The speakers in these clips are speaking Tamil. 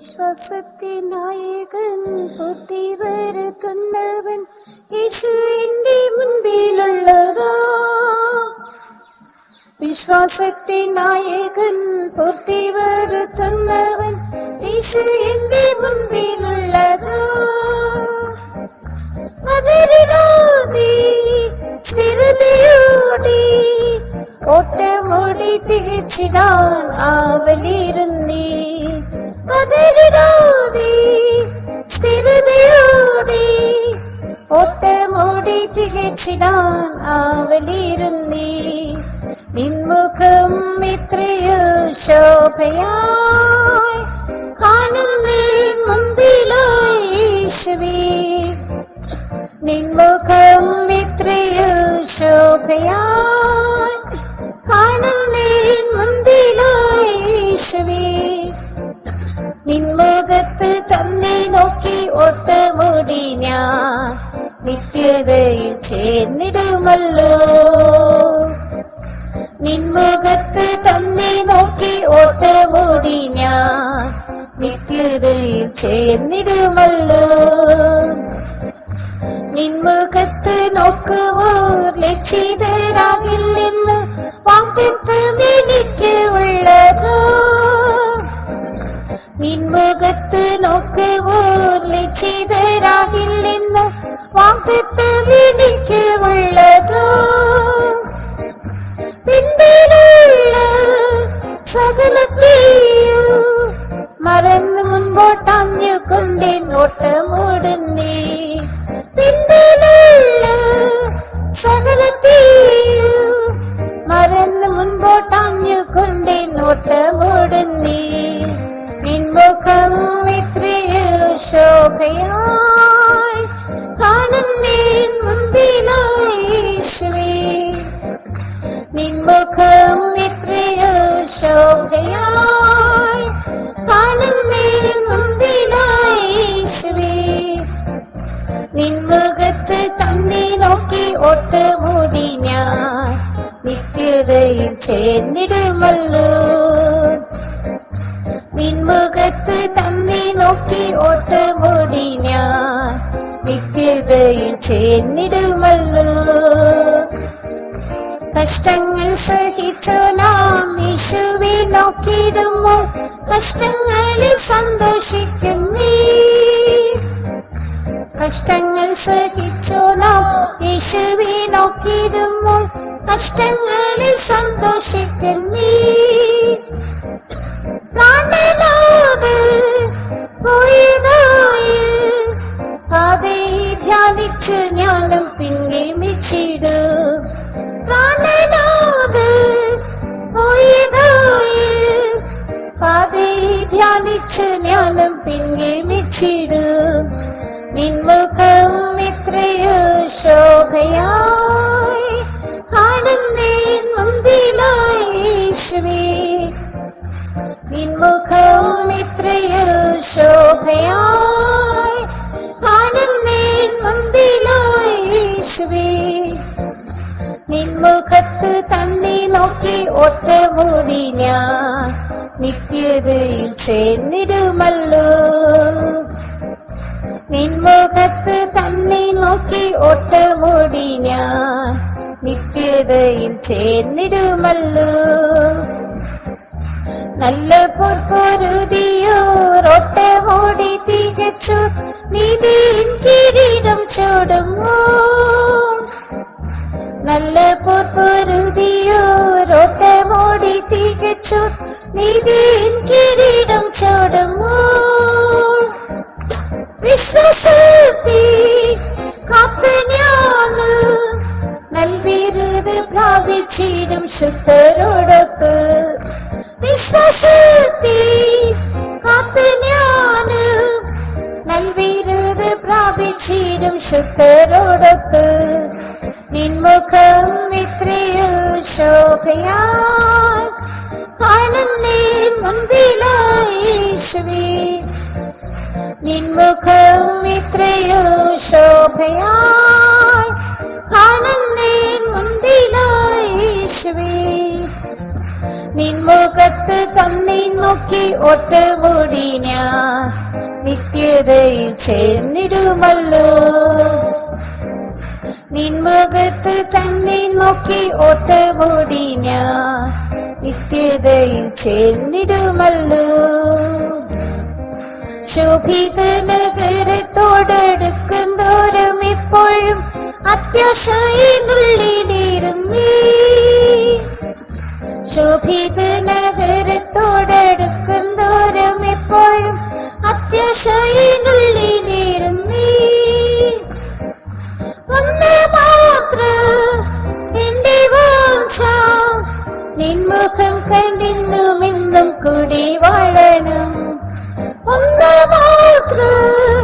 വിശ്വാസത്തിൻ നായകൻ പൂർത്തി വരുത്തുന്നവൻ യേശു എന്റെ മുൻപിലുള്ളതാ. വിശ്വാസത്തിൻ നായകൻ പൂർത്തി വരുത്തുന്നവൻ യേശു എന്റെ മുൻപിലുള്ളതാ. അതിരിടാതെ സ്ഥിരതയോടെ ഓട്ടമോടി തികച്ചിടാൻ ആവലിരുന്നേ. അതിരിടാതെ സ്ഥിരതയോടെ ഓട്ടമോടി തികച്ചിടാൻ ആവലിരുന്നേ. നിൻമുഖം എത്രയോ ശോഭയായി കാണുന്നേ മുൻപിലായി യേശുവേ. നിൻമുഖം എത്രയോ ശോഭയായി കാണുന്നേ മുൻപിലായി യേശുവേ. നിൻമുഖത്ത് തന്നെ നോക്കി ഓട്ടമോടി ഞാൻ നിത്യതയിൽ ചേർന്നിടുമല്ലോ. നിൻമുഖത്ത് തന്നെ നോക്കി ഓട്ടമോടി ഞാൻ നിത്യതയിൽ ചേർന്നിടുമല്ലോ. നിൻമുഖത്ത് നോക്കുവോർ ലജ്ജിതരാകില്ലെന്ന് വാഗ്ദത്തം എനിക്ക് ഉള്ളതോ. നിൻമുഖത്ത് നോക്കുവോർ ലജ്ജിതരാകില്ലെന്ന് വാഗ്ദത്തം എനിക്ക് ഉള്ളതോ. പിൻപിലുള്ള സകലത്തെയും മറന്ന് മുൻപോട്ടഞ്ഞുകൊണ്ടേ ഓട്ടമോടുന്നേ. പിൻപിലുള്ള സകലത്തെയും മറന്ന് മുൻപോട്ടഞ്ഞുകൊണ്ടേ ഓട്ടമോടുന്നേ. നിൻമുഖം എത്രയോ ശോഭയായി കാണുന്നേ മുൻപിലായി യേശുവേ. നിൻമുഖം എത്രയോ ശോഭയായി കാണുന്നേ മുൻപിലായി യേശുവേ. നിൻമുഖത്ത് തന്നെ നോക്കി ഓട്ടമോടി ഞാൻ നിത്യതയിൽ ചേർന്നിടുമല്ലോ. നിൻമുഖത്ത് തന്നെ നോക്കി ഓട്ടമോടി ഞാൻ നിത്യതയിൽ ചേർന്നിടുമല്ലോ. കഷ്ടങ്ങൾ സഹിച്ചു നാം യേശുവെ നോക്കിയിടുമ്പോൾ കഷ്ടങ്ങളിൽ സന്തോഷിക്കുന്നേ. കഷ്ടങ്ങൾ സഹിച്ചു നാം യേശുവെ നോക്കിയിടുമ്പോൾ കഷ്ടങ്ങളിൽ സന്തോഷിക്കുന്നേ. പ്രാണനാഥ് പോയതായി പാതയെ ധ്യാനിച്ച് ഞാനും പിൻഗമിച്ചിടും. പ്രാണനാഥ് പോയതായി പാതയെ ധ്യാനിച്ച് ഞാനും പിൻഗമിച്ചിടും. നിൻമുഖം എത്രയോ ശോഭയായി കാണുന്നേ മുൻപിലായി യേശുവേ. നിൻമുഖം എത്രയോ ശോഭയായി കാണുന്നേ മുൻപിലായി യേശുവേ. നിൻമുഖത്ത് തന്നെ നോക്കി ഓട്ടമോടി ഞാൻ നിത്യതയിൽ ചേർന്നിടുമല്ലോ. നിൻമുഖത്ത് തന്നെ നോക്കി ഓട്ടമോടി ഞാൻ നിത്യതയിൽ ചേർന്നിടുമല്ലോ. നല്ല പൊർപ്പൊരുതിയോർ ഓട്ടമോടി തികച്ചു നീതിയിൻ കിരീടം ചൂടുമോ. നല്ല പൊർപ്പൊരുതിയോർ ഓട്ടമോടി തികച്ചു നീതിയിൻ കിരീടം ചൂടുമോ. വിശ്വാസത്തെ കാത്ത് ഞാന് നൽവിരുത് പ്രാപിച്ചിടും ശുദ്ധരോടൊത്ത്. വിശ്വാസത്തെ കാത്ത് ഞാന് നൽവിരുത് പ്രാപിച്ചിടും ശുദ്ധരോടൊത്ത്. നിൻമുഖം എത്രയോ ശോഭയായി കാണുന്നേ മുൻപിലായി യേശുവേ. നിൻമുഖം എത്രയോ ശോഭയായി കാണുന്നേ മുൻപിലായി യേശുവേ. നിൻമുഖത്ത് തന്നെ നോക്കി ഓട്ടമോടി ഞാൻ நித்தியதையில் சேர்ந்திடுமல்லோ. நின்முகத்து தன்னை நோக்கி ஓட்ட ஓடினான், நித்தியதையில் சேர்ந்திடுமல்லோ. ശോഭിത നഗരത്തോടടുക്കുന്തോറും ഇപ്പോഴും അത്യാശയിനുള്ളിലിരുന്നേ. ശോഭിത നഗരത്തോടടുക്കുന്തോറും ഇപ്പോഴും അത്യാശയിനുള്ളിലിരുന്നേ. ഒന്ന് മാത്രം എന്റെ വാഞ്ച, നിൻമുഖം കണ്ടിന്നും ഇന്നും കൂടി വാഴണം. ഒന്ന് മാത്രം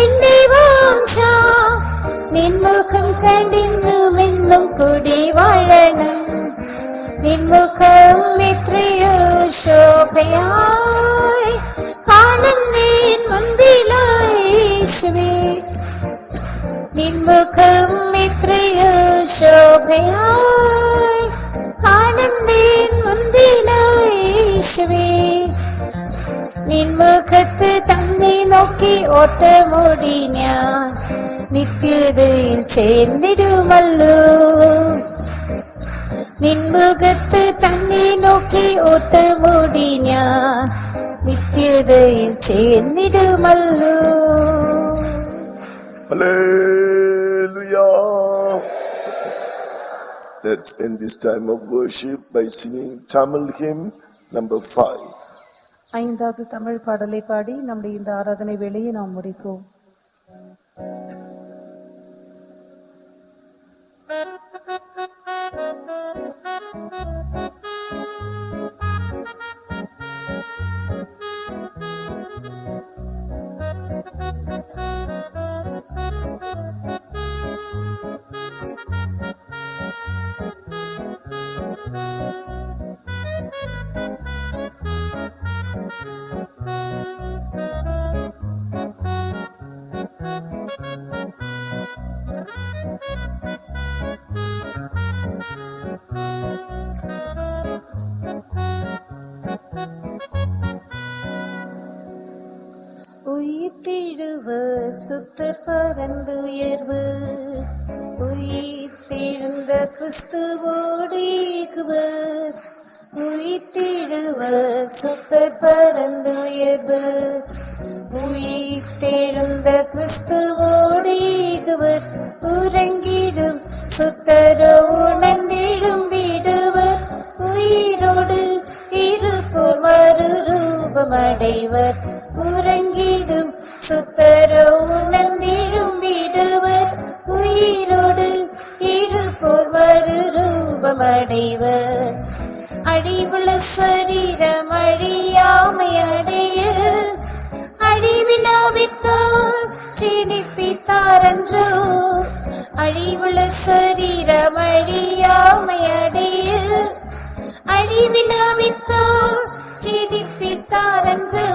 എന്റെ വാഞ്ച, നിൻമുഖം കണ്ടിന്നും ഇന്നും കൂടി വാഴണം. നിൻമുഖം എത്രയോ ശോഭയായി കാണുന്നേൻ മുൻപിലായി യേശുവേ. നിൻമുഖം എത്രയോ ശോഭയായി കാണുന്നേൻ മുൻപിലായി യേശുവേ. നിൻമുഖത്ത് തന്നെ നോക്കി ഓട്ടമോടി ഞാൻ, നിത്യതയിൽ ചേർന്നിടുമല്ലോ. നിൻമുഖത്ത് തന്നെ നോക്കി ഓട്ടമോടി ഞാൻ, നിത്യതയിൽ ചേർന്നിടുമല്ലോ. Hallelujah. Let's end this time of worship by singing Tamil hymn number 5. ஐந்தாவது தமிழ் பாடலை பாடி நம்முடைய இந்த ஆராதனை வேளையை நாம் முடிப்போம். உயிர்த்தெழுவர் சுத்தர் பரந்துயர்வு, உயிர்த்தெழுந்த கிறிஸ்துவோடு ஏகுவர். உயிர்த்தெழுவர் சுத்தர் பரந்துயர்வு, உயிர்த்தெழுந்த கிறிஸ்துவோடு ஏகுவர். உறங்கிடும் சுத்தரோ உணர்ந்தெழும் விடுவர், உயிரோடு இருப்போர் மறுரூபமடைவர். உறங்கிடும் சுத்தரோ உணர்ந்திடும் விடுவர், உயிரோடு இருப்போர் மறுரூபமடைவர். அழிவுள்ள சரீரம் அழியாமை அடைய, அழிவிலாவித்தார் ஜீவிப்பித்தாரன்றோ. அழிவுள்ள சரீரம் அழியாமை அடைய, அழிவிலாவித்தார் ஜீவிப்பித்தாரன்றோ.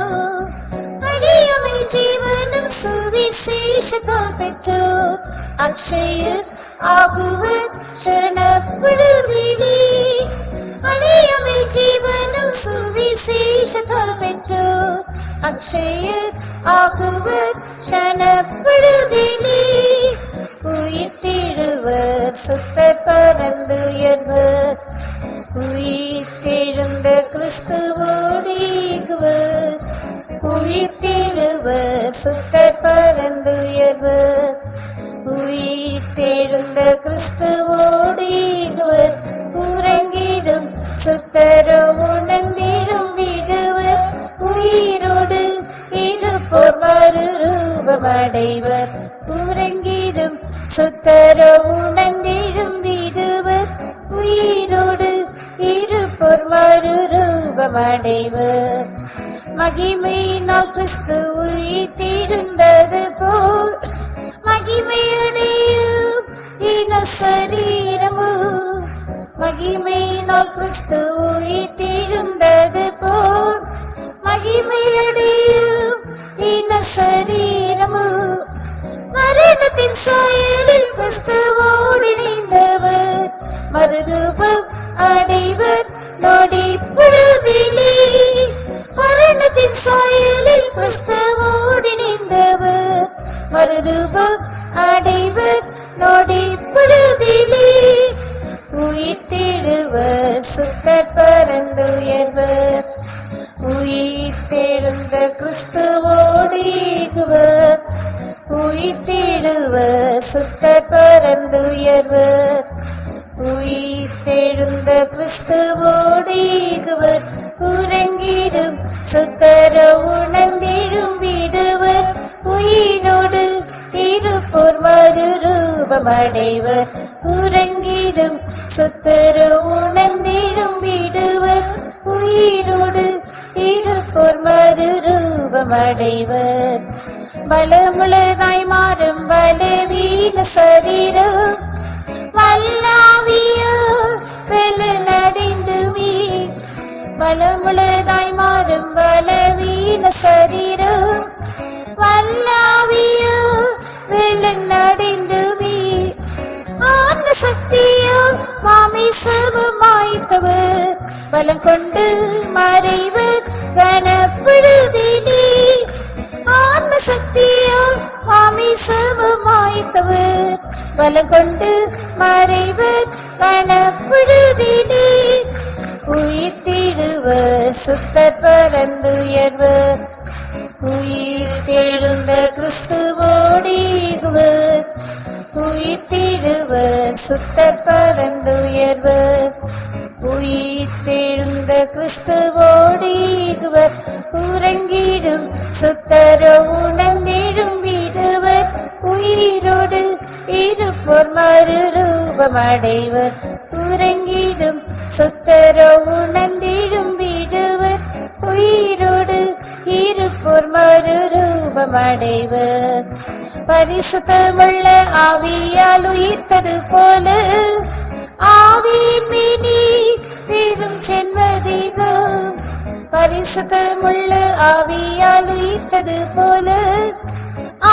அழியாமை ஜீவனும் சுவிசேஷத்தால் பெற்றோர் அக்ஷய ஆகுவர் க்ஷணப்பொழுதிலே. அழியாமை ஜீவனும் சுவிசேஷத்தால் பெற்றோர் அக்ஷய ஆகுவர் க்ஷணப்பொழுதிலே. உயிர்த்தெழுவர் சுத்தர் பரந்துயர்வர், உயிர்த்தெழுந்த கிறிஸ்துவோடு ஏகுவர். உயிர்த்தெழுவர் சுத்தர் பரந்துயர்வர், உயிர்த்தெழுந்த கிறிஸ்துவோடு ஏகுவர். உறங்கிடும் சுத்தரோ உணர்ந்திடும் விடுவர், உயிரோடு இருப்போர் மறுரூபமடைவர். உறங்கிடும் சுத்தரோ உணர்ந்திடும் விடுவர், உயிரோடு இருப்போர் மறுரூபமடைவர். மகிமையினால் கிறிஸ்து உயிர்த்தெழுந்தது போல், மகிமையடையும் இன சரீரமும். மகிமையினால் கிறிஸ்து உயிர்த்தெழுந்தது போல், மகிமையடையும் இன சரீரமும். மரணத்தின் சாயலில் கிறிஸ்துவோடு இணைந்தவர் மறுரூபம் அடைவர் நொடி பொழுதிலே. மரணத்தின் சாயலில் கிறிஸ்துவோடு இணைந்த மறுரூபம் அடைவர் நொடி பொழுதிலே. உயிர்த்தெழுவர் சுத்தர் பரந்துயர்வர், உயிர்த்தெழுந்த கிறிஸ்துவோடு ஈகுவர். உயிர்த்தெழுவர் சுத்தர் பரந்துயர்வர், உயிர்த்தெழுந்த கிறிஸ்துவோடு ஈகுவர். உறங்கிடும் சுத்தர உணர்ந்திடும் விடுவர், உயிரோடு இருப்போர் மறுரூபம் அடைவர். உறங்கிடும் சுத்தர உணர்ந்திடும் விடுவர், உயிரோடு இருப்போர் மறுரூபம் அடைவர். பலமுள்ளதாய் மாறும் பலவீன சரீரம் வல்லாவியோ வெள்ளனடைந்துமே. பலமுள்ளதாய் மாறும் பலவீன சரீரம் வல்லாவியோ வெள்ளனடைந்துமே. ஆன்ம சக்தியோ மாமிசமும் மாய்த்தவர், பலம் கொண்டு மறைவர் கனப்பொழுதிலே. ஆன்ம சக்தியோ மாமிசமும் மாய்த்தவர், பலம் கொண்டு மறைவர் கனப்பொழுதிலே. உயிர்த்தெழுவர் சுத்தர் பரந்துயர்வர், உயிர்த்தெழுந்த கிறிஸ்துவோடு ஈகுவர். உயிர்த்தெழுவர் சுத்தர் பரந்துயர்வர், உயிர்த்தெழுந்த கிறிஸ்துவோடு ஈகுவர். உறங்கிடும் சுத்தரோ உணர்ந்திடும் விடுவர், உயிரோடு இருப்போர் மறுரூபம் அடைவர். உறங்கிடும் சுத்தரோ உணர்ந்திடும் விடுவர், உயிரோடு இருப்போர் மறுரூபம் அடைவர். பரிசுத்தமுள்ள ஆவியால் உயிர்த்தது போல ஆவியின் மேனி பெரும் சென்மதிகம். பரிசுத்தமுள்ள ஆவியால் உயிர்த்தது போல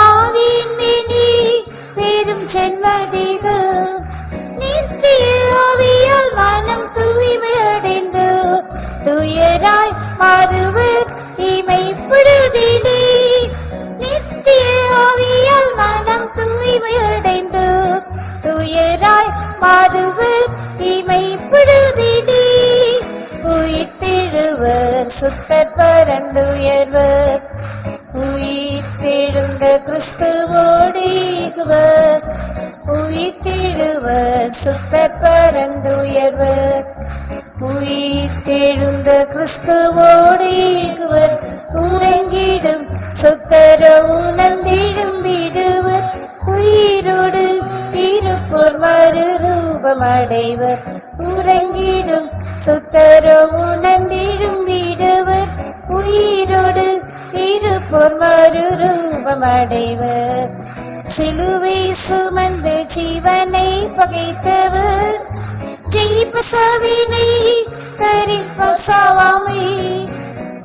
ஆவியின் மேனி பெரும் சென்மதிகம். நித்திய ஆவியால் மனம் தூய்மை அடைந்து தூயராய் மாறுவர் இமைப்பொழுதிலே. நித்திய ஆவியால் மனம் தூய்மை அடைந்து தூயராய் மாறுவர் இமைப்பொழுதிலே. உயிர்த்தெழுவர் சுத்தர் பரந்துயர்வர், உயிர்த்தெழுந்த கிறிஸ்துவோடு ஈகுவர். உயிர்த்தெழுவர் சுத்தர் பரந்துயர்வர், உயிர்த்தெழுந்த கிறிஸ்துவோடு ஈகுவர். உறங்கிடும் சுத்தர உணர்ந்திடும் விடுவர், உயிரோடு இருப்போர் மறுரூபம் அடைவர். உறங்கிடும் சுத்தர உணர்ந்திடும் விடுவர், உயிரோடு இருப்போர் மறுரூபம் அடைவர். சிலுவை சுமந்து ஜீவனை பகைத்தவர், ஜெயிப்பசாவினை தரிப்பசாவாமை.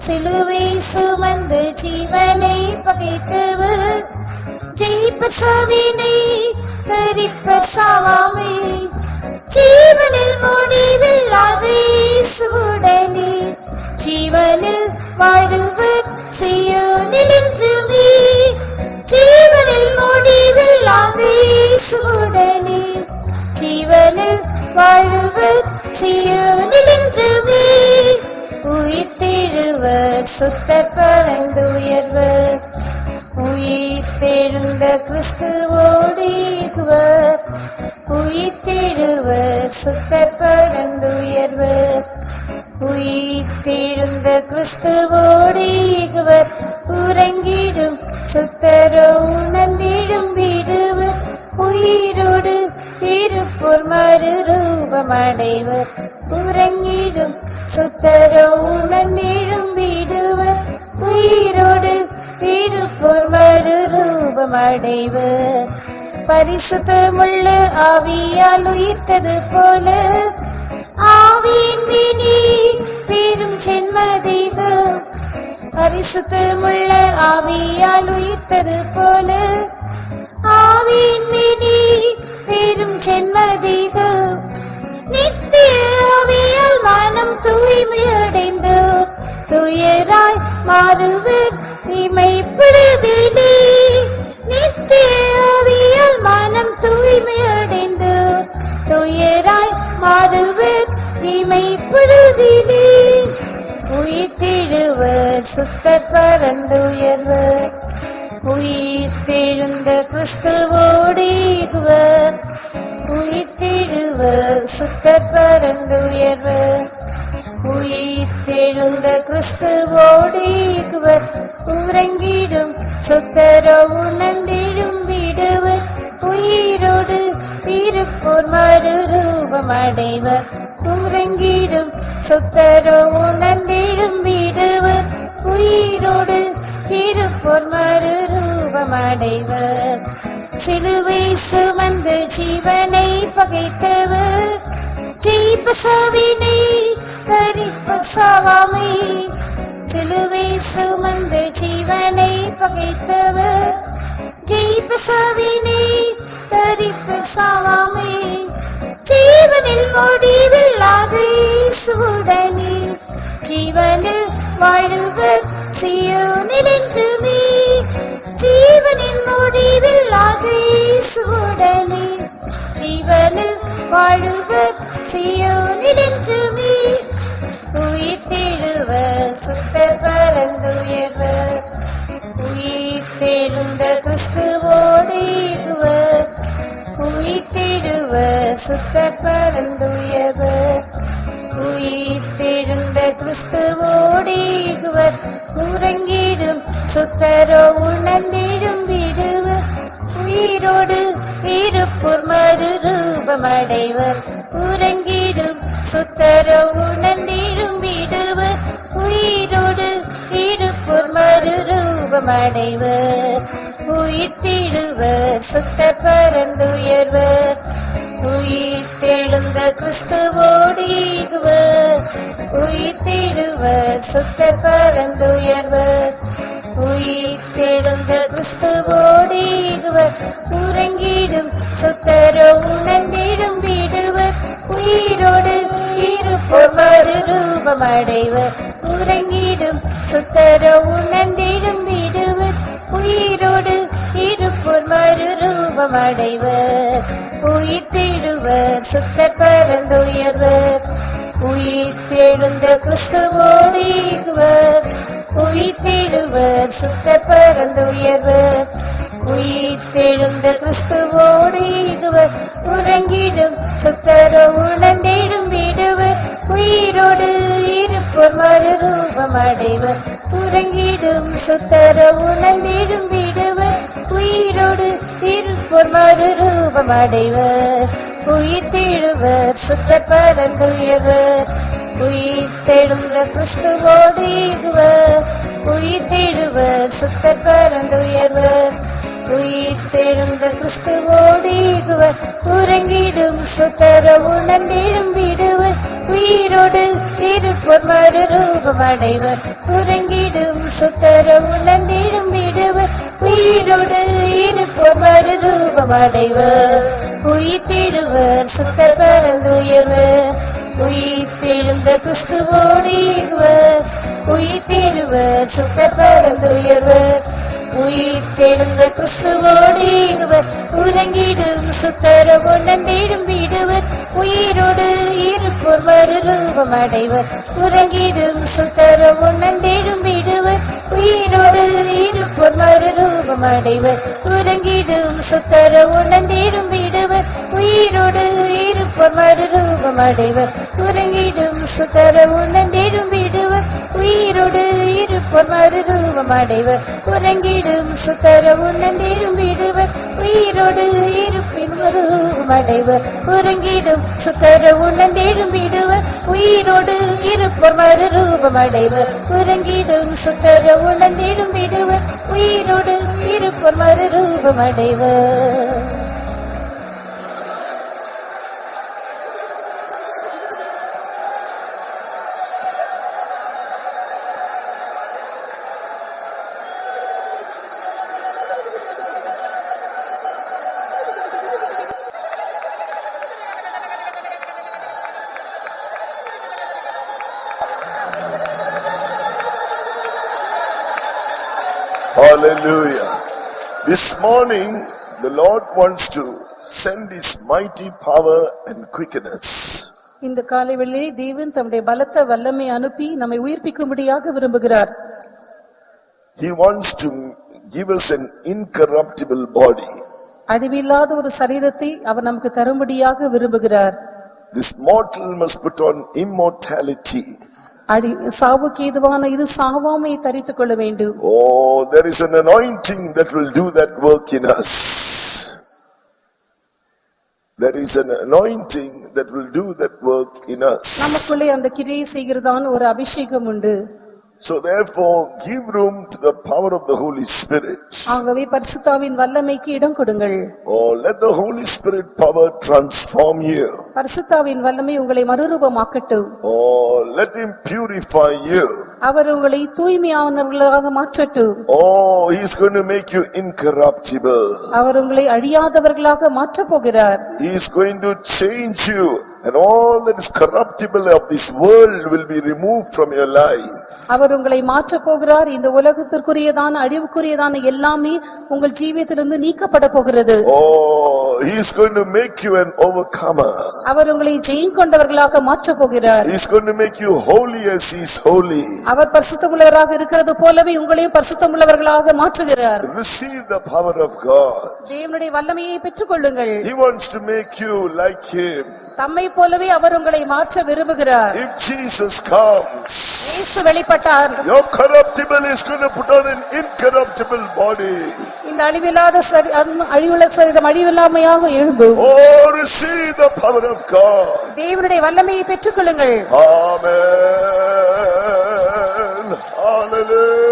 சிலுவை சுமந்து ஜீவனை பகைத்தவர், ஜெயிப்பசாவினை தரிப்பசாவாமை. ஜீவனில் முடிவில்லாத இயேசுவுடனே ஜீவனில் வாழுவர் சீயோனில் என்றுமே. ஜீவனில் முடிவில்லாத இயேசுவுடனே ஜீவனில் வாழுவர் சீயோனில் என்றுமே. உயிர்த்தெழுவர் சுத்தர் பரந்துயர்வர், உயிர்த்தெழுந்த கிறிஸ்துவோடு ஈகுவர். உயிர்த்தெழுவர் சுத்தர் பரந்துயர்வர், உயிர்த்தெழுந்த கிறிஸ்துவோடு ஈகுவர். உறங்கிடும் சுத்தரோ உணர்ந்திடும் விடுவர், உயிரோடு இருப்போர் மறுரூபம் அடைவர். உறங்கிடும் சுத்தரோ உணர்ந்திடும் விடுவர், உயிரோடு இருப்போர் மறுரூபம் அடைவர். பரிசுத்தமுள்ள ஆவியால் உயிர்த்தது போல ஆவியின் மேனி பெரும் சென்மதிகம். பரிசுத்தமுள்ள ஆவியால் உயிர்த்தது போல ஆவியின் மேனி பெரும் சென்மதிகம். நித்திய ஆவியால் மனம் தூய்மை அடைந்து தூயராய் மாறுவர் இமைப்பொழுதிலே. நித்திய ஆவியால் மனம் தூய்மையடைந்து துயராய் மாறுவர் இமைப்படுதிலே. உயிர்த்தெழுவர் சுத்தர் பரந்துயர்வர், உயிர்த்தெழுந்த கிறிஸ்துவோடு ஈகுவர். உயிர்த்தெழுவர் சுத்தர் பரந்துயர்வர், உயிர்த்தெழுந்த கிறிஸ்துவோடு ஈகுவர். உறங்கிடும் சுத்தரோ உணர்ந்திடும் விடுவர், உயிரோடு இருப்போர் மறுரூபம் அடைவர். உறங்கிடும் சுத்தரோ உணர்ந்திடும் விடுவர், உயிரோடு இருப்போர் மறுரூபம் அடைவர். சிலுவை சுமந்து ஜீவனை பகைத்தவர், ஜீவசாவினை தரிப்ப சாவாமை. சிலுவை சுமந்து ஜீவனை பகைத்தவர், ஜீவசாவினை தரிப்ப சாவாமை. ஜீவனில் முடிவில்லாத இயேசுவுடனே ஜீவனில் வாழுவர் சீயோனில் என்றுமே. ஜீவனின் முடிவில்லாத இயேசுவுடனே ஜீவனில் வாழுவர் சீயோனில் என்றுமே. உயிர்த்தெழுவர் சுத்தர் பரந்துயர்வர், உயிர்த்தெழுந்த கிறிஸ்துவோடு ஈகுவர். உயிர்த்தெழுவர் சுத்தர் பரந்துயர்வர், உயிர்த்தெழுந்த கிறிஸ்துவோடு ஈகுவர். உறங்கிடும் சுத்தரோ உணர்ந்திடும் விடுவர், உயிரோடு இருப்போர் மறுரூபம் அடைவர். உறங்கிடும் சுத்தரோ உணர்ந்திடும் விடுவர், உயிரோடு இருப்போர் மறுரூபம் அடைவர். உயிர்த்தெழுவர் சுத்தர் பரந்துயர்வர், உயிர்த்தெழுந்த கிறிஸ்துவோடு ஈகுவர். உயிர்த்தெழுவர் சுத்தர் பரந்துயர்வர், உயிர்த்தெழுந்த கிறிஸ்துவோடு ஈகுவர். உறங்கிடும் சுத்தரோ உணர்ந்திடும் விடுவர், உயிரோடு இருப்போர் மறுரூபம் அடைவர். உறங்கிடும் சுத்தரோ உணர்ந்திடும் விடுவர், உயிரோடு இருப்போர் மறுரூபம் அடைவர். உயிர்த்தெழுவர் சுத்தர் பரந்துயர்வர், உயிர்த்தெழுந்த கிறிஸ்துவோடு ஈகுவர். உயிர்த்தெழுவர் சுத்தர் பரந்துயர்வர், உயிர்த்தெழுந்த கிறிஸ்துவோடு ஈகுவர். உறங்கிடும் சுத்தரோ உணர்ந்திடும் விடுவர், உயிரோடு இருப்போர் மறுரூபம் அடைவர். உறங்கிடும் சுத்தரோ உணர்ந்திடும் விடுவர், உயிரோடு இருப்போர் மறுரூபம் அடைவர். உயிர்த்தெழுவர் சுத்தர் பரந்துயர்வர், உயிர்த்தெழுந்த கிறிஸ்துவோடு ஈகுவர். உயிர்த்தெழுவர் சுத்தர் பரந்துயர்வர், உயிர்த்தெழுந்த கிறிஸ்துவோடு ஈகுவர். உறங்கிடும் சுத்தரோ உணர்ந்திடும் விடுவர், உயிரோடு இருப்போர் மறுரூபம் அடைவர். உறங்கிடும் சுத்தரோ உணர்ந்திடும் விடுவர், உயிரோடு இருப்போர் மறுரூபம் அடைவர். உயிர்த்தெழுவர் சுத்தர் பரந்துயர்வர், உயிர்த்தெழுந்த கிறிஸ்துவோடு ஈகுவர். உயிர்த்தெழுவர் சுத்தர் பரந்துயர்வர், உயிர்த்தெழுந்த கிறிஸ்துவோடு ஈகுவர். உறங்கிடும் சுத்தரோ உணர்ந்திடும் விடுவர், உயிரோடு இருப்போர் மறுரூபம் அடைவர். உறங்கிடும் சுத்தரோ உணர்ந்திடும் விடுவர், உயிரோடு இருப்போர் மறுரூபம் அடைவர். உறங்கிடும் சுத்தரோ உணர்ந்திடும் விடுவர், உயிரோடு இருப்போர் மறுரூபம் அடைவர். உறங்கிடும் சுத்தரோ உணர்ந்திடும் விடுவர், உயிரோடு இருப்போர் மறுரூபம் அடைவர். உறங்கிடும் சுத்தரோ உணர்ந்திடும் விடுவர், உயிரோடு இருப்பின் மறுரூபம் அடைவர். உறங்கிடும் சுத்தரோ உணர்ந்திடும் விடுவர், உயிரோடு இருப்போர் மறுரூபம் அடைவர். உறங்கிடும் சுத்தரோ உணர்ந்திடும் விடுவர், உயிரோடு இருப்போர் மறுரூபம் அடைவர். Hallelujah. This morning, the Lord wants to send His mighty power and quickness. இந்த காலை வேளையிலே தேவன் தம்முடைய பலத்த வல்லமை அனுப்பி நம்மை உயிர்ப்பிக்கும்படியாக விரும்புகிறார். He wants to give us an incorruptible body. அழிவில்லாத ஒரு சரீரத்தை அவர் நமக்கு தரும்படியாக விரும்புகிறார். This mortal must put on immortality. சாவுக்கு ஏதுவான இது சாவாமை தரித்துக் கொள்ள வேண்டும். Oh, there is an anointing that will do that work in us. There is an anointing that will do that work in us. நமக்குள்ளே அந்த கிரியை செய்கிறதான ஒரு அபிஷேகம் உண்டு. So therefore, give room to the power of the Holy Spirit. ஆகவே பரிசுத்தாவின் வல்லமைக்கு இடம் கொடுங்கள். Oh, let the Holy Spirit power transform you. பரிசுத்தாவின் வல்லமை உங்களை மறுரூபமாக்கட்டும். Oh, let Him purify you. அவர் உங்களை தூய்மையானவர்களாக மாற்றட்டும். Oh, He is going to make you incorruptible. அவர் உங்களை அழியாதவர்களாக மாற்றப் போகிறார். He is going to change you, and all that is corruptible of this world will be removed from your life. அவர் உங்களை மாற்றப் போகிறார். இந்த உலகத்திற்குரியதான அழிவுக்குரியதான எல்லாமே உங்கள் ஜீவியத்திலிருந்து நீக்கப்பட போகிறது. Oh, He is going to make you an overcomer. அவர் உங்களை ஜெயம் கொண்டவர்களாக மாற்றப் போகிறார். He is going to make you holy as He is holy. அவர் பரிசுத்தமுள்ளவராக இருக்கிறது போலவே உங்களையும் பரிசுத்தமுள்ளவர்களாக மாற்றுகிறார். Receive the power of God. தேவனுடைய வல்லமையை பெற்றுக் கொள்ளுங்கள். He wants to make you like Him. தம்மை போலவே அவர் உங்களை மாற்ற விரும்புகிறார். If Jesus comes, இயேசு வெளிப்பட்டார். your corruptible is going to put on an incorruptible body. இந்த அழிவில்லாத அழிவுள்ள சரீரம் அழிவில்லாமையாக எழும்பும். Oh, receive the power of God. தேவனுடைய வல்லமையை பெற்றுக் கொள்ளுங்கள். Amen. Hallelujah.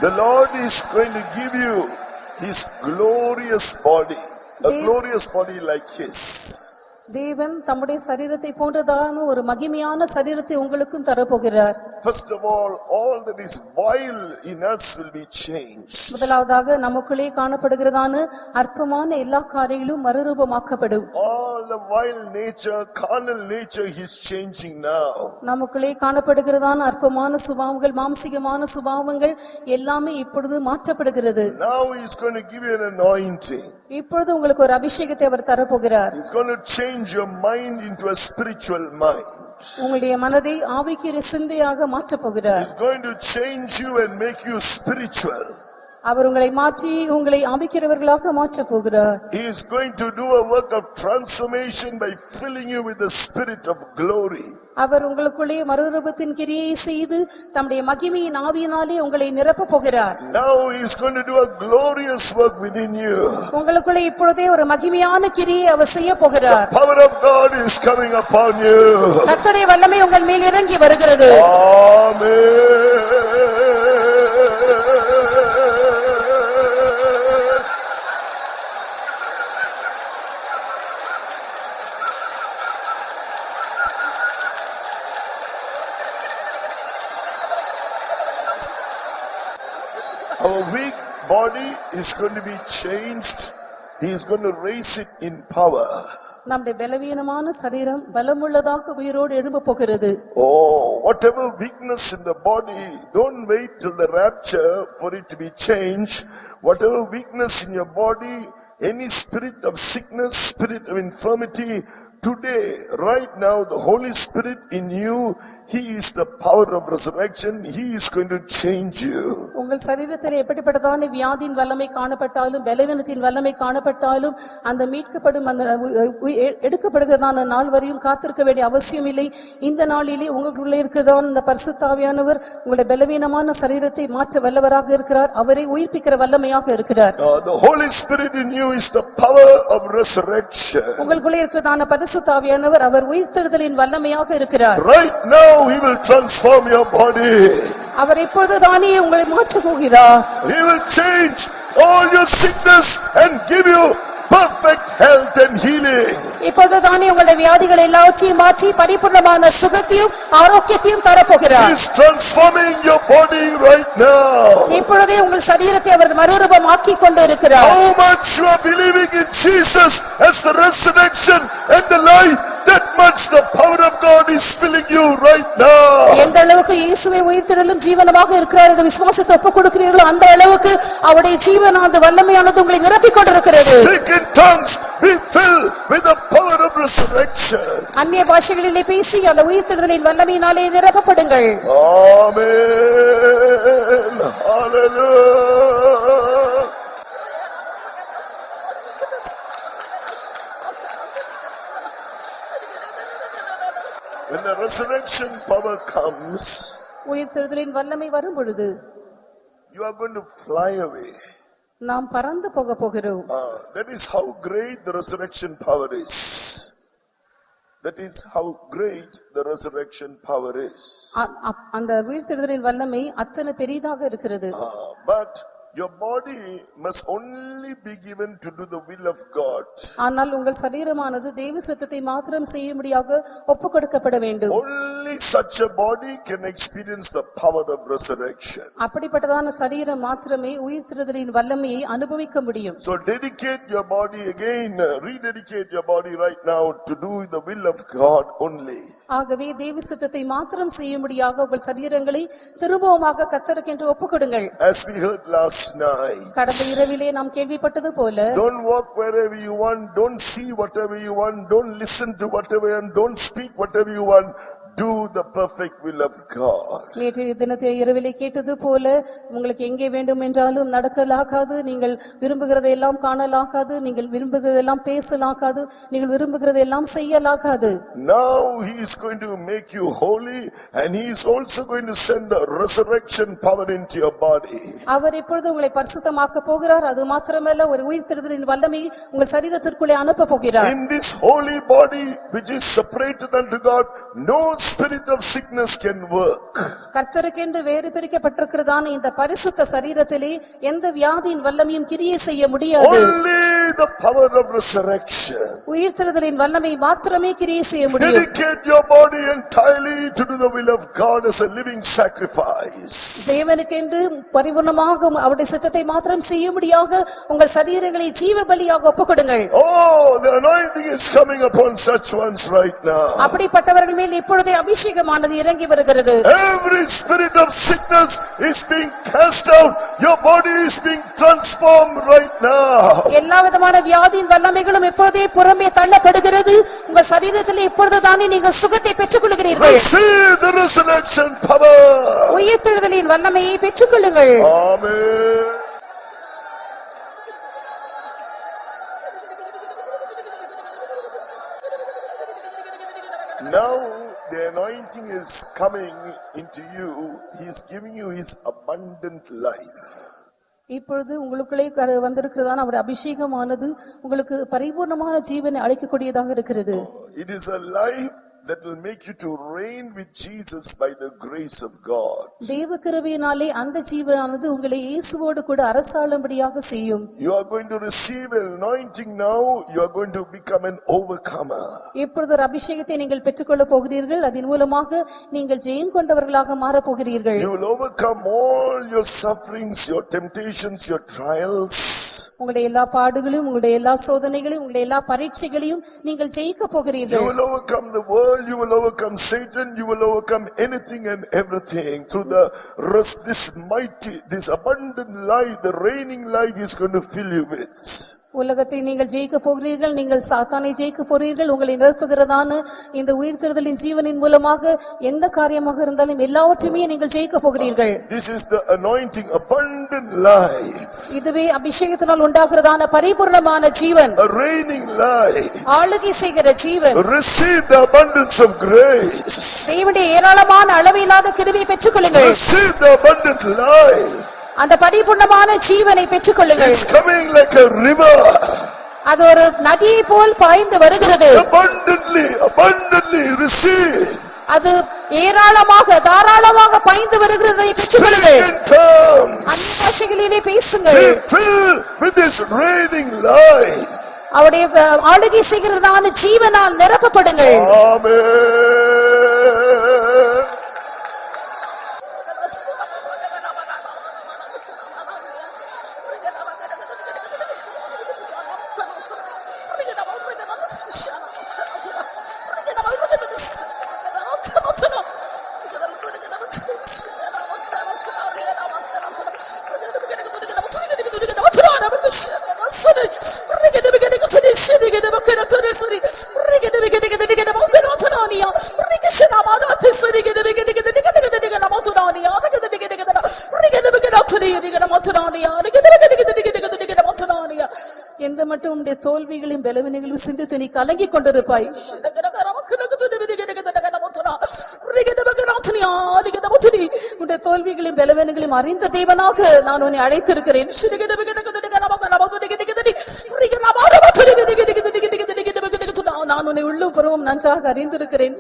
The Lord is going to give you His glorious body, a glorious body like His. தேவன் தம்முடைய சரீரத்தை போன்றதான ஒரு மகிமையான சரீரத்தை உங்களுக்கும் தரப்போகிறார். First of all that is vile in us will be changed. முதலாவதாக நமக்குள்ளே காணப்படுகிறதான அற்பமான எல்லா காரியங்களும் மறுரூபமாக்கப்படும். All the vile nature, carnal nature, He is changing now. நமக்குள்ளே காணப்படுகிறதான அற்பமான சுபாவங்கள், மாம்சீகமான சுபாவங்கள் எல்லாமே இப்பொழுது மாற்றப்படுகிறது. Now He is going to give you an anointing. இப்பொழுது உங்களுக்கு ஒரு அபிஷேகத்தை அவர் தரப்போகிறார். He is going to change your mind into a spiritual mind. உங்களுடைய மனதை ஆவிக்குரிய சிந்தையாக மாற்றப் போகிறார். He is going to change you and make you spiritual. அவர் உங்களை மாற்றி உங்களை ஆவிக்கிறவர்களாக மாற்றப் போகிறார். He is going to do a work of transformation by filling you with the spirit of glory. அவர் உங்களுக்குள்ளே மறுரூபத்தின் கிரியை செய்து தம்முடைய மகிமையின் ஆவியினாலே உங்களை நிரப்பப் போகிறார். Now He is going to do a glorious work within you. உங்களுக்குள்ளே இப்பொழுதே ஒரு மகிமையான கிரியை அவர் செய்ய போகிறார். The power of God is coming upon you. கர்த்தருடைய வல்லமை உங்கள் மேல் இறங்கி வருகிறது. Amen. Our weak body is going to be changed. He is going to raise it in power. நம்முடைய பலவீனமான சரீரம் பலமுள்ளதாக உயிரோடு எழும்ப போகிறது. Oh, whatever weakness in the body, don't wait till the rapture for it to be changed. Whatever weakness in your body, any spirit of sickness, spirit of infirmity, today, right now, the Holy Spirit in you, He is the power of resurrection. He is going to change you. உங்கள் சரீரத்தில் எப்படிப்பட்டதான வியாதியின் வல்லமை காணப்பட்டாலும் பலவீனத்தின் வல்லமை காணப்பட்டாலும் அந்த மீட்கப்படும் அந்த எடுக்கப்படுகிறதான நாள் வரையும் காத்திருக்க வேண்டிய அவசியம் இல்லை. இந்த நாளிலே உங்களுக்குள்ளே இருக்கிறதான இந்த பரிசுத்த ஆவியானவர் உங்களுடைய பலவீனமான சரீரத்தை மாற்ற வல்லவராக இருக்கிறார். அவரை உயிர்ப்பிக்கிற வல்லமையாக இருக்கிறார். The Holy Spirit in you is the power of resurrection. உங்களுக்குள்ளே இருக்கிறதான பரிசுத்த ஆவியானவர் அவர் உயிர்த்தெழுதலின் வல்லமையாக இருக்கிறார். Right now He will transform your body. அவர் இப்பொழுது தானே உங்களை மாற்றப் போகிறார். He will change all your sickness and give you perfect health and healing. இப்பொழுது தானே உங்களுடைய வியாதிகள் எல்லாவற்றையும் மாற்றி பரிபூர்ணமான சுகத்தையும் ஆரோக்கியத்தையும் தரப்போகிறார். He is transforming your body right now. இப்பொழுதே உங்கள் சரீரத்தை அவர் மறுரூபமாக்கிக் கொண்டு இருக்கிறார். How much you are believing in Jesus as the resurrection and the life, that much the power of God is filling you right now. எந்த அளவுக்கு இயேசுவை உயிர்த்தெழுதலும் ஜீவனமாக இருக்கிறார் என்ற விசுவாசத்தை ஒப்புக் கொடுக்கிறீர்களோ அந்த அளவுக்கு அவருடைய ஜீவனானது வல்லமையானது உங்களை நிரப்பிக் கொண்டிருக்கிறது. Speak in tongues, be filled with the power of resurrection. அந்நிய பாஷைகளிலே பேசி அந்த உயிர்த்தெழுதலின் வல்லமையினாலே நிரப்பப்படுங்கள். Amen. Hallelujah. When the resurrection power comes, உயிர்த்தெழுதலின் வல்லமை வரும் பொழுது you are going to fly away. நாம் பறந்து போக போகிறோம். That is how great the resurrection power is. That is how great the resurrection power is. அந்த உயிர்த்தெழுதலின் வல்லமை அத்தனை பெரிதாக இருக்கிறது. But your body must only be given to do the will of God. ஆனால் உங்கள் சரீரமானது தேவ சித்தத்தை மாத்திரம் செய்யும்படியாக ஒப்புக்கொடுக்கப்பட வேண்டும். Only such a body can experience the power of resurrection. அப்படிப்பட்டதான சரீரம் மாத்திரமே உயிர்த்தெழுதலின் வல்லமையை அனுபவிக்க முடியும். So dedicate your body again, rededicate your body right now to do the will of God only. ஆகவே தேவ சித்தத்தை மாத்திரம் செய்யும்படியாக உங்கள் சரீரங்களை திரும்பவுமாக கர்த்தருக்கென்று ஒப்புக்கொடுங்கள். As we heard last night, கடந்த இரவிலே நாம் கேள்விப்பட்டது போல don't walk wherever you want, don't see whatever you want, don't listen to whatever and don't speak whatever you want. Do the perfect will of God. நேற்றைய தினத்தை இரவிலே கேட்டது போல உங்களுக்கு எங்கே வேண்டும் என்றாலும் நடக்கலாகாது, நீங்கள் விரும்புகிறதெல்லாம் காணலாகாது, நீங்கள் விரும்புகிறதெல்லாம் பேசலாகாது, நீங்கள் விரும்புகிறதெல்லாம் செய்யலாகாது. Now he is going to make you holy and he is also going to send the resurrection power into your body. அவர் இப்பொழுது உங்களை பரிசுத்தமாக்க போகிறார். அது மாத்திரமல்ல, ஒரு உயிர்த்தெழுதலின் வல்லமையை உங்கள் சரீரத்திற்குள்ளே அனுப்ப போகிறார். In this holy body which is separated unto God, no spirit of sickness can work. கர்த்தருக்கென்று வேறு பிரிக்கப்பட்டிருக்கிறதான இந்த பரிசுத்த சரீரத்திலே எந்த வியாதியின் வல்லமையும் கிரியை செய்ய முடியாது. Only the power of resurrection. உயிர்த்தெழுதலின் வல்லமை மாத்திரமே கிரியை செய்ய முடியும். Dedicate your body entirely to do the will of God as a living sacrifice. தேவனுக்கென்று பரிபூர்ணமாக அவருடைய சித்தத்தை மாத்திரம் செய்யும்படியாக உங்கள் சரீரங்களை ஜீவ பலியாக ஒப்புக்கொடுங்கள். Oh, the anointing is coming upon such ones right now. அப்படிப்பட்டவர்கள் மேல் இப்பொழுதே அபிஷேகமானது இறங்கி வருகிறது. Every spirit of sickness is being cast out. Your body is being transformed right now. எல்லா விதமான வியாதியின் வல்லமைகளும் இப்பொழுதே புறம்பே தள்ளப்படுகிறது. உங்கள் சரீரத்திலே இப்பொழுது தானே நீங்கள் சுகத்தை பெற்றுக் கொள்கிறீர்கள். Receive the resurrection power. உயிர்த்தெழுதலின் வல்லமையை பெற்றுக் கொள்ளுங்கள். Amen. Now the anointing is coming into you. He is giving you his abundant life. இப்பொழுது உங்களுக்குள்ளே வந்திருக்கிறதான அவருடைய அபிஷேகமானது உங்களுக்கு பரிபூர்ணமான ஜீவனை அளிக்கக்கூடியதாக இருக்கிறது. It is a life that will make you to reign with Jesus by the grace of God. தேவ கிருபையினாலே அந்த ஜீவனானது உங்களை இயேசுவோடு கூட அரசாளும்படியாக செய்யும். You are going to receive an anointing now. You are going to become an overcomer. இப்பொழுது ஒரு அபிஷேகத்தை நீங்கள் பெற்றுக்கொள்ள போகிறீர்கள். அதன் மூலமாக நீங்கள் ஜெயம் கொண்டவர்களாக மாறப் போகிறீர்கள். You will overcome all your sufferings, your temptations, your trials. உங்களுடைய எல்லா பாடுகளையும், உங்களுடைய எல்லா சோதனைகளையும், உங்களுடைய எல்லா பரீட்சைகளையும் நீங்கள் ஜெயிக்க You போகிறீர்கள். will overcome the world. You will overcome Satan. You will overcome anything and everything through this mighty, this abundant life. The reigning life is going to fill you with. உலகத்தை நீங்கள் ஜெயிக்க போகிறீர்கள். நீங்கள் சாத்தானை ஜெயிக்க போகிறீர்கள். உங்களை நிரப்புகிறதான இந்த உயிர்த்தெழுதலின் ஜீவனின் மூலமாக எந்த காரியமாக இருந்தாலும் எல்லாவற்றையுமே நீங்கள் ஜெயிக்க போகிறீர்கள். This is the anointing, abundant life. இதுவே அபிஷேகத்தினால் உண்டாகிறதான பரிபூர்ணமான ஜீவன், A reigning life. ஆளுகை செய்கிற ஜீவன். Receive the abundance of grace. தேவனுடைய ஏராளமான அளவில்லாத கிருபையை பெற்றுக் கொள்ளுங்கள். Receive the abundant life. அந்த பரிபூர்ணமான ஜீவனை பெற்றுக் கொள்ளுங்கள். It's coming like a river. அது ஒரு நதியை போல் பாய்ந்து வருகிறது. Abundantly receive. அது ஏராளமாக தாராளமாக பாய்ந்து வருகிறதை பெற்றுக் கொள்ளுங்கள். Tongues. அந்நிய பாஷைகளிலே பேசுங்கள். Be filled with this reigning life. அவருடைய ஆளுகை செய்கிறதான ஜீவனால் நிரப்பப்படுங்கள். ஆமென். எந்த மட்டும் உன்னுடைய தோல்விகளையும் பலவீனங்களையும் சிந்தித்து நீ கலங்கி கொண்டிருப்பாய். உன்னுடைய தோல்விகளையும் பலவீனங்களையும் அறிந்த தேவனாக நான் உன்னை அழைத்திருக்கிறேன். நான் உன்னை உள்ளும் புறமும் நன்றாக அறிந்திருக்கிறேன்.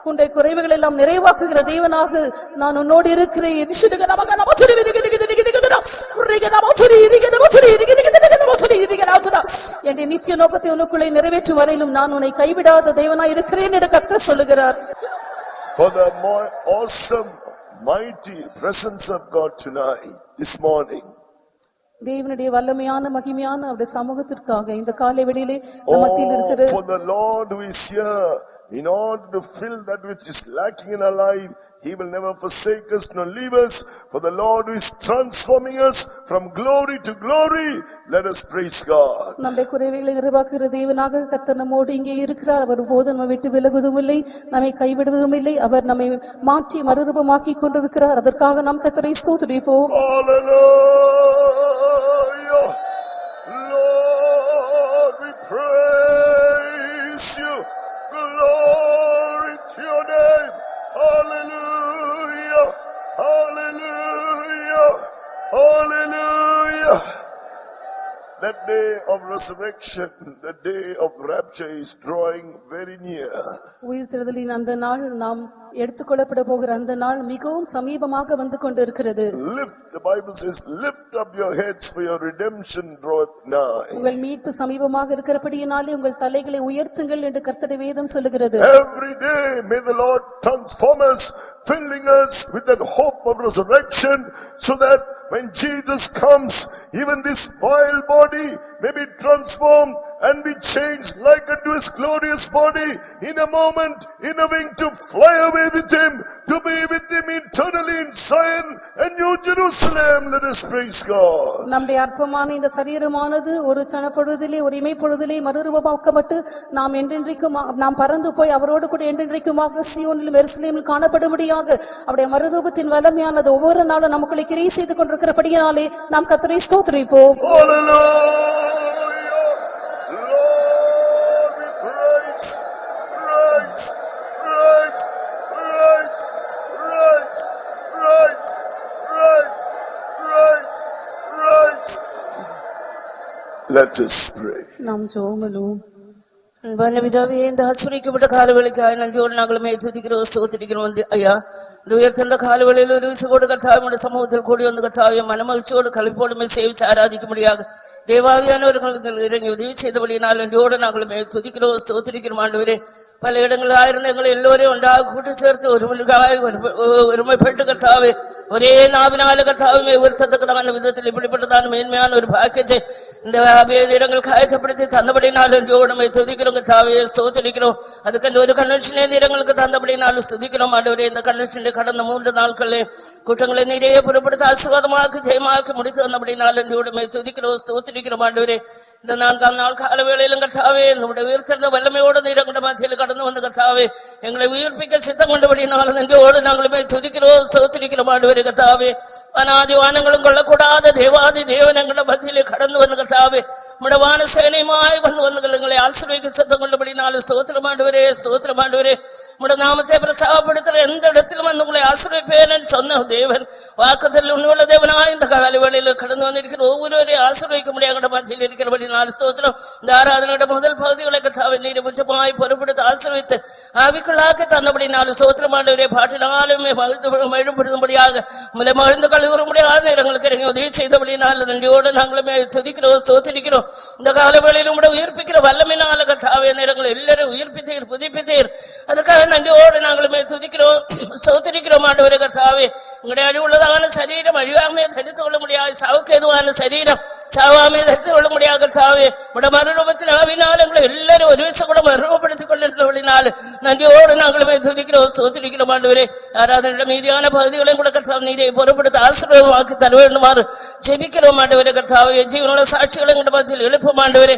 உன்னுடைய குறைவுகள் எல்லாம் நிறைவாக்குகிற தேவனாக நான் உன்னோடு இருக்கிறேன். என் நித்திய நோக்கத்தை உனக்குள்ளே நிறைவேற்றும் வரையிலும் நான் உன்னை கைவிடாத தேவனாய் இருக்கிறேன் என்று கர்த்தர் சொல்லுகிறார். For the more awesome, mighty presence of God tonight, this morning. தேவனுடைய வல்லமையான மகிமையான அவருடைய சமூகத்திற்காக இந்த காலை வேளையிலே மத்தியில் இருக்கிற For the Lord who is here, in order to fill that which is lacking in our life, He will never forsake us nor leave us. For the Lord who is transforming us from glory to glory, let us praise God. நம்முடைய குறைவுகளை நிறைவாக்குகிற தேவனாக கர்த்தர் நம்மோடு இங்கே இருக்கிறார். அவர் போதும் நம்மை விட்டு விலகுவதும் இல்லை, நம்மை கைவிடுவதும் இல்லை. அவர் நம்மை மாற்றி மறுரூபமாக்கி கொண்டிருக்கிறார். அதற்காக நாம் கர்த்தரை ஸ்தோத்திரிப்போம். Hallelujah. Lord, we praise you. Glory to your name. Hallelujah. Hallelujah. Hallelujah. That day of resurrection, the day of rapture is drawing very near. உயிர்த்தெழுதலின் அந்த நாள் நாம் எடுத்துக்கொள்ளப்பட போகிற அந்த நாள் மிகவும் சமீபமாக வந்து கொண்டிருக்கிறது. Lift, the Bible says, lift up your heads for your redemption draweth nigh. உங்கள் மீட்பு சமீபமாக இருக்கிறபடியினாலே உங்கள் தலைகளை உயர்த்துங்கள் என்று கர்த்தருடைய வேதம் சொல்லுகிறது. Every day may the Lord transform us, filling us with that hope of resurrection, so that when Jesus comes, even this vile body may be transformed and be changed like unto his glorious body in a moment, in a wing, to fly away with him, to be with him eternally in Zion and New Jerusalem. Let us praise God. நம்முடைய அற்பமான இந்த சரீரமானது ஒரு சனப்பொழுதிலே ஒரு இமைப்பொழுதிலே மறுரூபமாக்கப்பட்டு நாம் என்றென்றைக்கும் நாம் பறந்து போய் அவரோடு கூட என்றென்றைக்குமாக சீயோனிலும் எருசலேமிலும் காணப்படும்படியாக அவருடைய மறுரூபத்தின் வல்லமையானது ஒவ்வொரு நாளும் நமக்குள்ளே கிரியை செய்து கொண்டிருக்கிறபடியாலே நாம் கர்த்தரை ஸ்தோத்திரிப்போம். Let us pray. நாம் ஜெபமலும் அன்பான பிதாவே, இந்த ஆசீர்வதிக்கப்பட்ட காலவேளைக்காக நன்றியோடு நாங்களுமே துதிக்கிறோம், ஸ்தோத்திரிக்கிறோம். ஐயா, இந்த உயர்ந்த காலவேளையில் ஒரு விசுவோடு கர்த்தாவினுடைய சமூகத்தில் கூடி வந்து கர்த்தாவிய மனமகிழ்ச்சியோடு கலைப்போடுமே சேவிச்சு ஆராதிக்கும்படியாக தேவாவியானவர்கள் இறங்கி உதவி செய்தபடியினால் நன்றியோடு நாங்களுமே துதிக்கிறோம், ஸ்தோத்திரிக்கிறோம். ஆண்டவரே, பல இடங்களாக இருந்த எங்களை எல்லோரையும் ஒன்றாக கூட்டி சேர்த்து ஒருமைப்பட்டு கர்த்தாவே ஒரே நாவினால கர்த்தாவுமே உயர்த்தத்தக்கதான விதத்தில் இப்படிப்பட்டதான மேன்மையான ஒரு பாக்கியத்தை இந்த நேரங்கள் காயத்தப்படுத்தி தந்தபடினாலும் நன்றியோடு துதிக்கிறோம் கர்த்தாவே, ஸ்தோத்திரிக்கிறோம். அதுக்கு ஒரு கன்வென்ஷனே நேரங்களுக்கு தந்தபடினாலும் ஸ்துதிக்கிறோம். ஆண்டவரே, இந்த கன்வென்ஷன் கடந்த 3 நாட்களே குற்றங்களை நிறைய புறப்படுத்த ஆசீர்வாதமாக்கி ஜெயமாக்கி முடித்து வந்தபடினாலும் நன்றியோடு துதிக்கிறோம், ஸ்தோத்திரிக்கிறோம். ஆண்டவரே, இந்த 4ஆம் நாள் கால வேளையிலும் கர்த்தாவே நம்முடைய உயிர்த்தெழுந்த வல்லமையோடு நீரங்கட மத்தியில் கடந்து வந்து கர்த்தாவே எங்களை உயிர்ப்பிக்க சித்தம் கொண்டபடினாலும் நன்றியோடு நாங்களுமே துதிக்கிறோம், ஸ்தோத்திரிக்கிறோம். ஆண்டவரே கர்த்தாவே, அநாதி வானங்களும் கொள்ளக்கூடாத தேவாதி தேவன் எங்களோட மத்தியிலே கடந்து வந்து கர்த்தாவே உம்முடைய வானசேனையுமாய் வந்து எங்களை ஆசீர்வதிக்க சத்தம் கொண்டபடினாலும் ஸ்தோத்திரம் ஆண்டவரே, ஸ்தோத்திரம் ஆண்டவரே. உம்முடைய நாமத்தை பிரசாபப்படுத்துற எந்த இடத்திலும் வந்து உங்களை ஆசீர்வதிப்பேன் சொன்ன தேவன் வாக்குதல் உண்மையுள்ள தேவனாய் இந்த காலை வேளையில் கடந்து வந்திருக்கிற ஒவ்வொருவரையும் ஆசீர்வதிக்க முடியாத மத்தியில் இருக்கிறபடினாலும் ஸ்தோத்திரம். இந்த ஆராதனையோட முதல் பகுதிகளை கர்த்தாவே நீர் முற்றமாய் பொறுப்படுத்த ஆசீர்வதித்து ஆவிக்குள்ளாக்க தந்தபடினாலும் ஸ்தோத்திரம் ஆண்டவரே. பாட்டினாலுமே மகிழ்ப்படுத்தும்படியாக உங்களை மகிழ்ந்து கழுவும்படியாக நேரங்களுக்கு இறங்கி உதவி செய்தபடினாலும் நன்றியோடு நாங்களுமே துதிக்கிறோம், ஸ்தோத்திரிக்கிறோம். இந்த காலவேளையில் உங்களை உயிர்ப்பிக்கிற வல்லமையினால கர்த்தாவே நேரங்களை எல்லாரும் உயிர்ப்பித்தீர், புதுப்பித்தீர். அதுக்காக நன்றியோடு நாங்களுமே துதிக்கிறோம், ஸ்தோத்திரிக்கிறோம் ஆண்டவரே. கர்த்தாவே உங்களுடைய அழிவுள்ளதான சரீரம் அழிவாமே தரித்து கொள்ள முடியாது, சாவுக்கு எதுவான சரீரம் சாவாமே தரித்து கொள்ள முடியாது கர்த்தாவே. உடைய மறுரூபத்தின் ஆவினால் எங்களை எல்லாரும் ஒரு விஷயம் கூட மறுரூபப்படுத்திக் கொண்டிருந்தபடினால் நன்றியோடு நாங்களுமே துதிக்கிறோம், ஸ்தோத்திரிக்கிறோம் ஆண்டவரே. ஆராதனையோட மீதியான பகுதிகளையும் கூட கர்த்தாவே நீரை பொறுப்படுத்த ஆசீர்வாதமாக்கி தர வேண்டுமாறு ஜெபிக்கிறோம் ஆண்டவரே. கர்த்தாவே ஜீவனுள்ள சாட்சிகளை எங்கள் மத்தியில் எழுப்பும் ஆண்டவரே.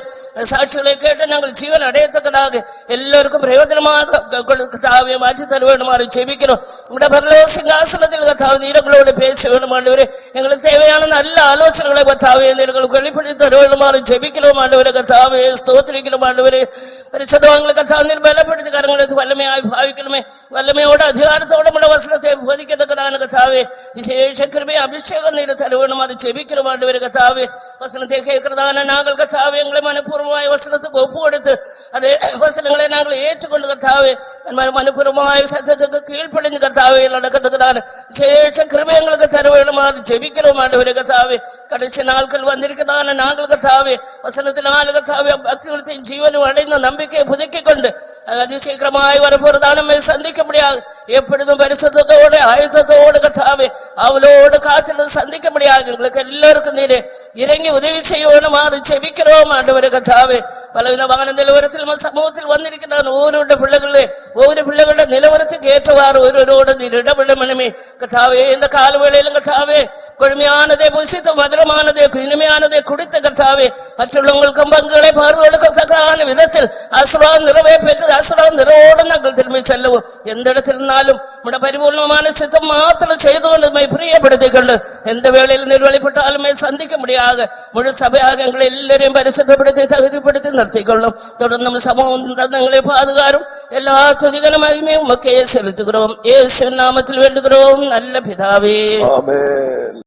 சாட்சிகளை கேட்டு நாங்கள் ஜீவன் அடையத்தக்கதாக எல்லாருக்கும் பிரயோஜனமாக கர்த்தாவே மாற்றி தர வேண்டுமாறு ஜெபிக்கிறோம். உடைய பரலோக சிங்காசனத்தில் கர்த்தாவே நீரங்களோடு பேச வேண்டும் ஆண்டவரே. எங்களுக்கு தேவையான நல்ல ஆலோசனைகளை கர்த்தாவே எங்களுக்கு வெளிப்படுத்தி தர வேண்டுமாறு ஜெபிக்கிறோம் ஆண்டவரே. கர்த்தாவே ஸ்தோத்திரிக்கிறோம் ஆண்டவரே. பரிசுத்தவான்களை கர்த்தாவே நீர் பலப்படுத்தி கரங்களுக்கு வல்லமையாய் பாவிக்கணுமே. வல்லமையோட அதிகாரத்தோட உடைய வசனத்தை போதிக்கத்தக்கதான கர்த்தாவே விசேஷ கிருபை அபிஷேகம் நீர் தர வேண்டுமாறு ஜெபிக்கிறோம் ஆண்டவரே. கர்த்தாவே வசனத்தை கேட்கிறதான நாங்கள் கர்த்தாவே எங்களை மனப்பூர்வமாய் வசனத்துக்கு ஒப்பு கொடுத்து அதே வசனங்களை நாங்கள் ஏற்றுக்கொண்டு கர்த்தாவே மனப்பூர்வமாய் சத்தத்துக்கு கீழ்ப்படிந்து கர்த்தாவே நடக்கிறதுக்குதான விசேஷ கிருபை எங்களுக்கு தர வேண்டுமாறு ஜெபிக்கிறோம் ஆண்டவரே. கர்த்தாவே கடைசி நாட்கள் வந்திருக்கிறதான நாங்கள் கர்த்தாவே வசனத்தினால் கர்த்தாவே பக்திகளுடைய ஜீவனும் அடைந்த நம்பிக்கையை புதுக்கிக் கொண்டு அதிசீக்கிரமாய் வரப்போறதான நம்மை சந்திக்க முடியாது. எப்பொழுதும் பரிசுத்தத்தோடு ஆயுதத்தோடு கர்த்தாவே அவளோடு காத்திருந்து சந்திக்க முடியாது. எங்களுக்கு எல்லாருக்கும் நீரே இறங்கி உதவி செய்ய வேண்டுமாறு ஜெபிக்கிறோம் ஆண்டவரே. கர்த்தாவே பலவிதமான நிலவரத்தில் சமூகத்தில் வந்திருக்கிறான் ஒவ்வொரு பிள்ளைகளுடைய நிலவரத்துக்கு ஏற்றவாறு ஒருவரோடு நீர் இடவிடமனமே கர்த்தாவே. இந்த காலவேளையிலும் கர்த்தாவே கொழுமையானதை புசித்து மதுரமானதை இனிமையானதை குடித்த கர்த்தாவே மற்றவர்களுக்கும் பங்குகளை பார்வையான விதத்தில் ஆசீர்வாதம் நிறைவே பெற்று ஆசீர்வாதம் நிறைவோடு நாங்கள் திரும்பி செல்லவும் எந்த இடத்தில் இருந்தாலும் உடைய பரிபூர்ணமான சித்தம் மாத்திரம் செய்து கொண்டு பிரியப்படுத்திக் கொண்டு எந்த வேளையில் நீர் வெளிப்பட்டாலுமே சந்திக்க முடியாத முழு சபையாக எங்களை எல்லாரையும் பரிசுத்தப்படுத்தி தகுதிப்படுத்தி நிறுத்திக் கொள்ளும். தொடர்ந்து சமூகம் எங்களை பாதுகாரும் எல்லா துதிகளும் மகிமையும் உமக்கே செலுத்துகிறோம். இயேசுவின் நாமத்தில் வேண்டுகிறோம் நல்ல பிதாவே, ஆமென்.